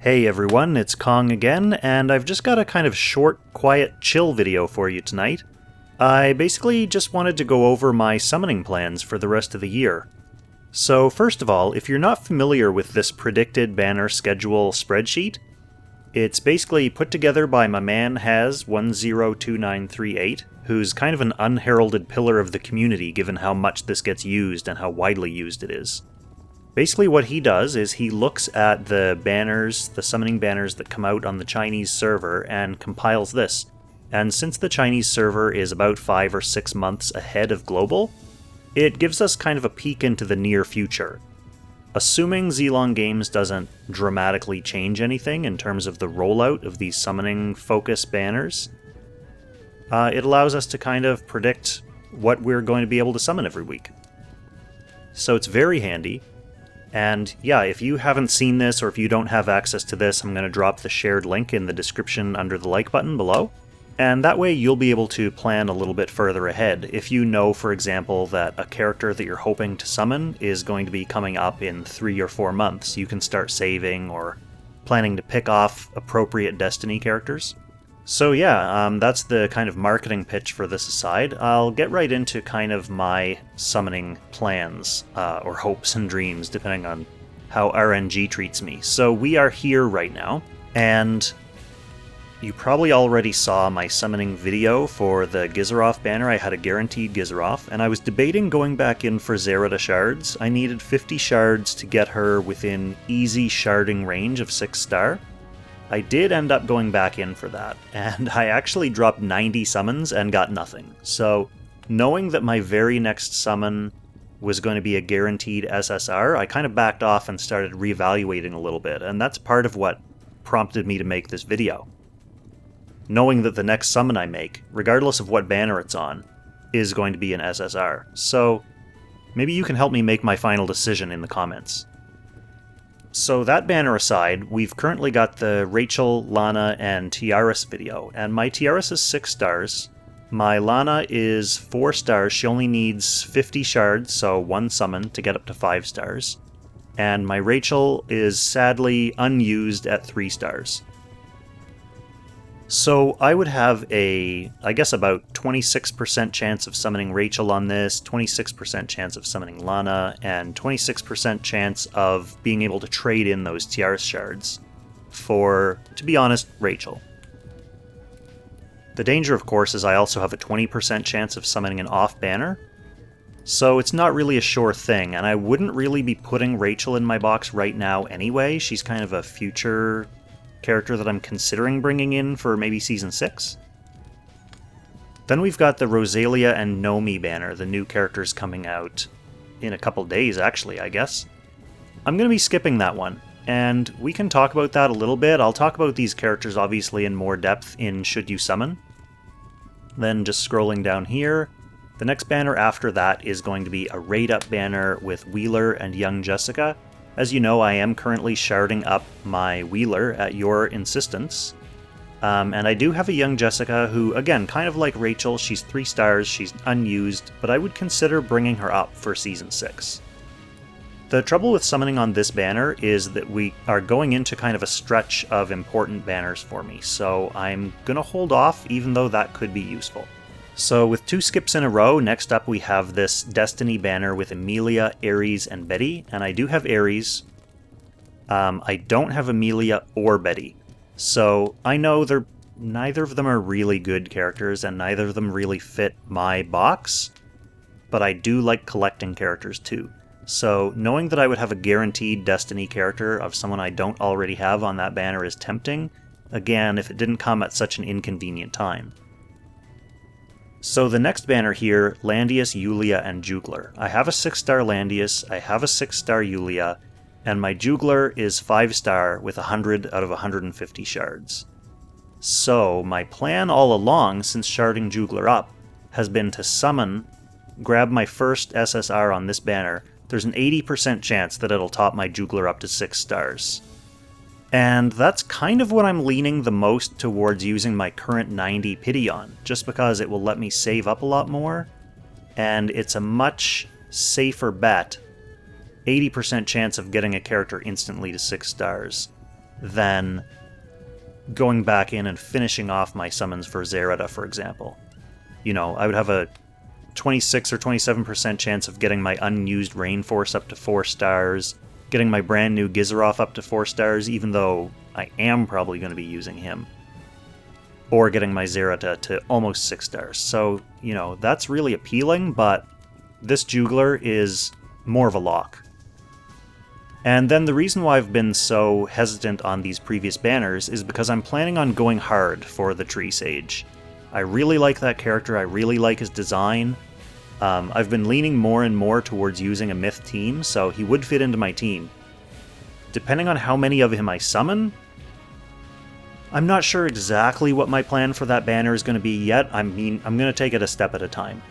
Hey everyone, it's Kong again, and I've just got a kind of short, quiet, chill video for you tonight. I basically just wanted to go over my summoning plans for the rest of the year. So first of all, if you're not familiar with this predicted banner schedule spreadsheet, it's basically put together by my man Has102938, who's kind of an unheralded pillar of the community given how much this gets used and how widely used it is. Basically what he does is he looks at the banners, the summoning banners that come out on the Chinese server and compiles this. And since the Chinese server is about 5 or 6 months ahead of global, it gives us kind of a peek into the near future. Assuming Zilong Games doesn't dramatically change anything in terms of the rollout of these summoning focus banners, it allows us to kind of predict what we're going to be able to summon every week. So it's very handy. And yeah, if you haven't seen this or if you don't have access to this, I'm going to drop the shared link in the description under the like button below. And that way you'll be able to plan a little bit further ahead. If you know, for example, that a character that you're hoping to summon is going to be coming up in 3 or 4 months, you can start saving or planning to pick off appropriate Destiny characters. So yeah, that's the kind of marketing pitch for this aside. I'll get right into kind of my summoning plans, or hopes and dreams, depending on how RNG treats me. So we are here right now, and you probably already saw my summoning video for the Gizaroth banner. I had a guaranteed Gizaroth, and I was debating going back in for Zerida shards. I needed 50 shards to get her within easy sharding range of 6-star. I did end up going back in for that, and I actually dropped 90 summons and got nothing. So, knowing that my very next summon was going to be a guaranteed SSR, I kind of backed off and started reevaluating a little bit, and that's part of what prompted me to make this video. Knowing that the next summon I make, regardless of what banner it's on, is going to be an SSR. So, maybe you can help me make my final decision in the comments. So that banner aside, we've currently got the Rachel, Lana, and Tiaris video, and my Tiaris is 6 stars. My Lana is 4 stars, she only needs 50 shards, so 1 summon to get up to 5 stars. And my Rachel is sadly unused at 3 stars. So I would have I guess about 26% chance of summoning Rachel on this, 26% chance of summoning Lana, and 26% chance of being able to trade in those Tiaris shards for, to be honest, Rachel. The danger, of course, is I also have a 20% chance of summoning an off banner, so it's not really a sure thing, and I wouldn't really be putting Rachel in my box right now anyway. She's kind of a future character that I'm considering bringing in for maybe Season 6. Then we've got the Rosalia and Nomi banner, the new characters coming out in a couple days, actually, I guess. I'm going to be skipping that one, and we can talk about that a little bit. I'll talk about these characters, obviously, in more depth in Should You Summon. Then just scrolling down here, the next banner after that is going to be a raid-up banner with Wheeler and Young Jessica. As you know, I am currently sharding up my Wheeler at your insistence. And I do have a Young Jessica who, again, kind of like Rachel, she's 3 stars, she's unused, but I would consider bringing her up for Season 6. The trouble with summoning on this banner is that we are going into kind of a stretch of important banners for me, so I'm going to hold off even though that could be useful. So with 2 skips in a row, next up we have this Destiny banner with Emilia, Ares, and Betty, and I do have Ares. I don't have Emilia or Betty, so I know neither of them are really good characters and neither of them really fit my box, but I do like collecting characters too. So knowing that I would have a guaranteed Destiny character of someone I don't already have on that banner is tempting, again, if it didn't come at such an inconvenient time. So the next banner here, Landius, Yulia, and Juglar. I have a 6-star Landius, I have a 6-star Yulia, and my Juglar is 5-star with 100 out of 150 shards. So my plan all along, since sharding Juglar up, has been to summon, grab my first SSR on this banner. There's an 80% chance that it'll top my Juglar up to 6 stars. And that's kind of what I'm leaning the most towards using my current 90 pity on, just because it will let me save up a lot more, and it's a much safer bet 80% chance of getting a character instantly to 6 stars than going back in and finishing off my summons for Zerata, for example. I would have a 26 or 27% chance of getting my unused Rainforce up to 4 stars, getting my brand new Gizaroth up to 4 stars, even though I am probably going to be using him, or getting my Zerata to almost 6 stars. So, that's really appealing, but this Jugler is more of a lock. And then the reason why I've been so hesitant on these previous banners is because I'm planning on going hard for the Tree Sage. I really like that character, I really like his design. I've been leaning more and more towards using a myth team, so he would fit into my team. Depending on how many of him I summon, I'm not sure exactly what my plan for that banner is going to be yet. I'm going to take it a step at a time.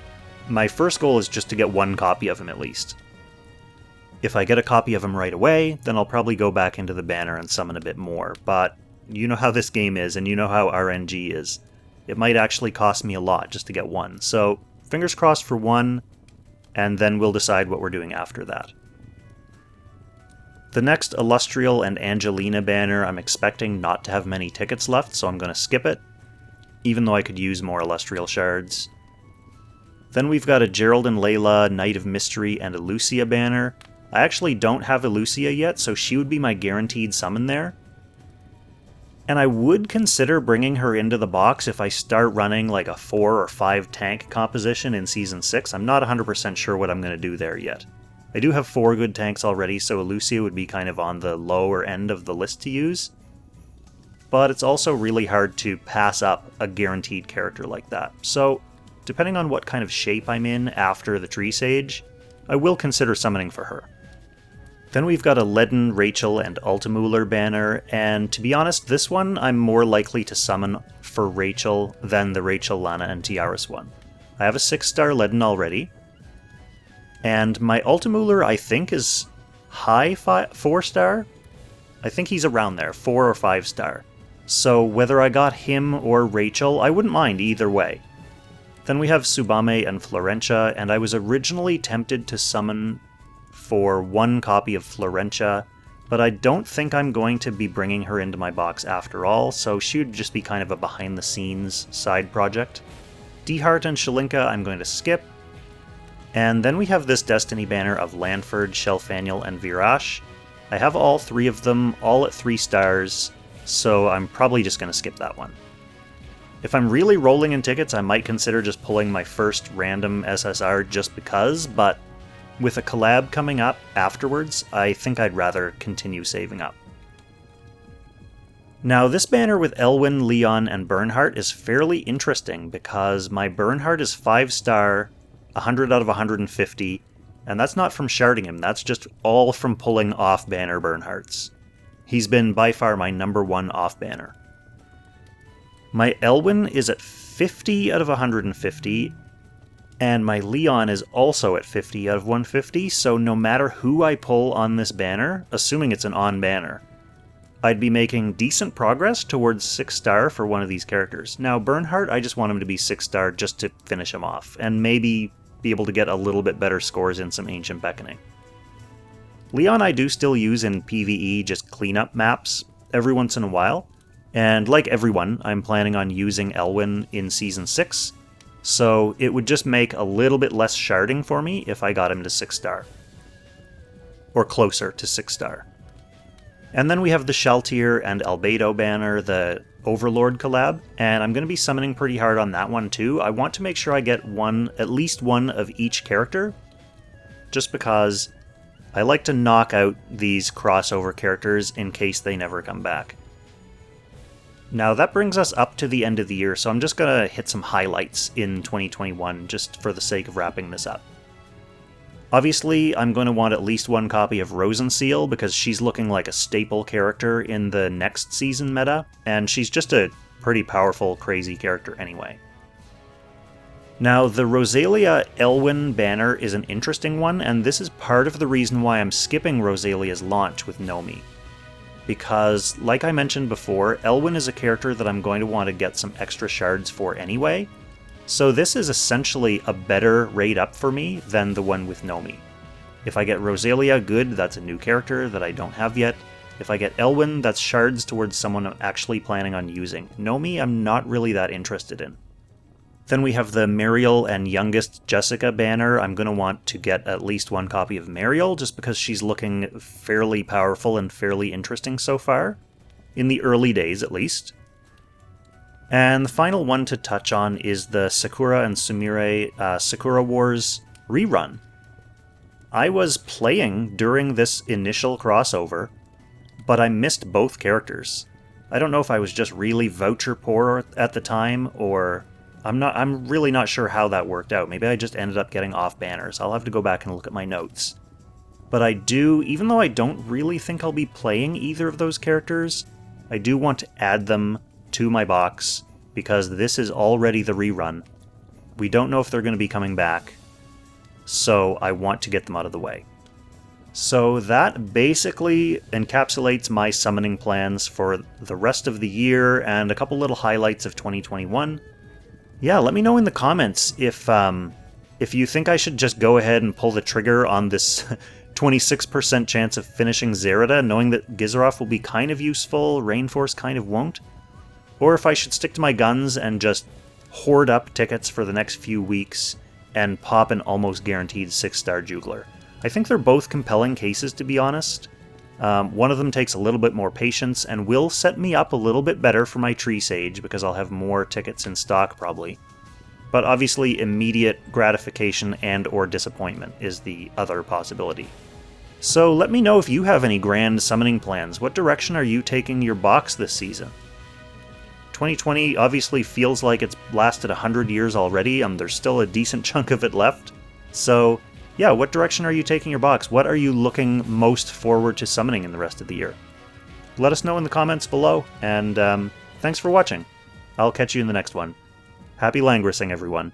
My first goal is just to get one copy of him at least. If I get a copy of him right away, then I'll probably go back into the banner and summon a bit more, but you know how this game is, and you know how RNG is. It might actually cost me a lot just to get one, so fingers crossed for one, and then we'll decide what we're doing after that. The next Illustrial and Angelina banner, I'm expecting not to have many tickets left, so I'm going to skip it, even though I could use more Illustrial shards. Then we've got a Gerald and Layla, Knight of Mystery, and a Lucia banner. I actually don't have a Lucia yet, so she would be my guaranteed summon there. And I would consider bringing her into the box if I start running like a 4 or 5 tank composition in Season 6. I'm not 100% sure what I'm going to do there yet. I do have 4 good tanks already, so a Lucia would be kind of on the lower end of the list to use. But it's also really hard to pass up a guaranteed character like that. So, depending on what kind of shape I'm in after the Tree Sage, I will consider summoning for her. Then we've got a Leaden, Rachel, and Ultimuller banner, and to be honest, this one I'm more likely to summon for Rachel than the Rachel, Lana, and Tiaras one. I have a 6-star Leaden already, and my Ultimuller I think is high 4-star? I think he's around there, 4 or 5-star. So whether I got him or Rachel, I wouldn't mind either way. Then we have Tsubame and Florentia, and I was originally tempted to summon for 1 copy of Florentia, but I don't think I'm going to be bringing her into my box after all, so she would just be kind of a behind-the-scenes side project. Dehart and Shalinka I'm going to skip. And then we have this Destiny banner of Lanford, Shelfaniel, and Virash. I have all 3 of them, all at 3 stars, so I'm probably just going to skip that one. If I'm really rolling in tickets, I might consider just pulling my first random SSR just because, but with a collab coming up afterwards, I think I'd rather continue saving up. Now, this banner with Elwyn, Leon, and Bernhardt is fairly interesting because my Bernhardt is 5-star, 100 out of 150, and that's not from sharding him, that's just all from pulling off-banner Bernhardts. He's been by far my number 1 off-banner. My Elwyn is at 50 out of 150, and my Leon is also at 50 out of 150, so no matter who I pull on this banner, assuming it's an on banner, I'd be making decent progress towards 6-star for one of these characters. Now, Bernhardt, I just want him to be 6-star just to finish him off, and maybe be able to get a little bit better scores in some Ancient Beckoning. Leon I do still use in PvE, just cleanup maps, every once in a while, and like everyone, I'm planning on using Elwyn in Season 6, so it would just make a little bit less sharding for me if I got him to 6-star. Or closer to 6-star. And then we have the Shaltir and Albedo banner, the Overlord collab, and I'm going to be summoning pretty hard on that one too. I want to make sure I get at least one of each character, just because I like to knock out these crossover characters in case they never come back. Now that brings us up to the end of the year, so I'm just going to hit some highlights in 2021 just for the sake of wrapping this up. Obviously, I'm going to want at least 1 copy of Rosenseal because she's looking like a staple character in the next season meta, and she's just a pretty powerful, crazy character anyway. Now, the Rosalia Elwyn banner is an interesting one, and this is part of the reason why I'm skipping Rosalia's launch with Nomi. Because, like I mentioned before, Elwyn is a character that I'm going to want to get some extra shards for anyway, so this is essentially a better rate up for me than the one with Nomi. If I get Rosalia, good, that's a new character that I don't have yet. If I get Elwyn, that's shards towards someone I'm actually planning on using. Nomi, I'm not really that interested in. Then we have the Mariel and Youngest Jessica banner. I'm going to want to get at least one copy of Mariel, just because she's looking fairly powerful and fairly interesting so far. In the early days, at least. And the final one to touch on is the Sakura and Sumire Sakura Wars rerun. I was playing during this initial crossover, but I missed both characters. I don't know if I was just really voucher poor at the time, or I'm really not sure how that worked out. Maybe I just ended up getting off banners. I'll have to go back and look at my notes. But I do, even though I don't really think I'll be playing either of those characters, I do want to add them to my box, because this is already the rerun. We don't know if they're going to be coming back, so I want to get them out of the way. So that basically encapsulates my summoning plans for the rest of the year and a couple little highlights of 2021. Yeah, let me know in the comments if you think I should just go ahead and pull the trigger on this 26% chance of finishing Zerida, knowing that Gizaroff will be kind of useful, Rainforce kind of won't. Or if I should stick to my guns and just hoard up tickets for the next few weeks and pop an almost guaranteed 6-star Jugler. I think they're both compelling cases, to be honest. One of them takes a little bit more patience and will set me up a little bit better for my Tree Sage, because I'll have more tickets in stock probably. But obviously immediate gratification and or disappointment is the other possibility. So let me know if you have any grand summoning plans. What direction are you taking your box this season? 2020 obviously feels like it's lasted 100 years already. There's still a decent chunk of it left. So yeah, what direction are you taking your box? What are you looking most forward to summoning in the rest of the year? Let us know in the comments below, and thanks for watching. I'll catch you in the next one. Happy Langrissing, everyone.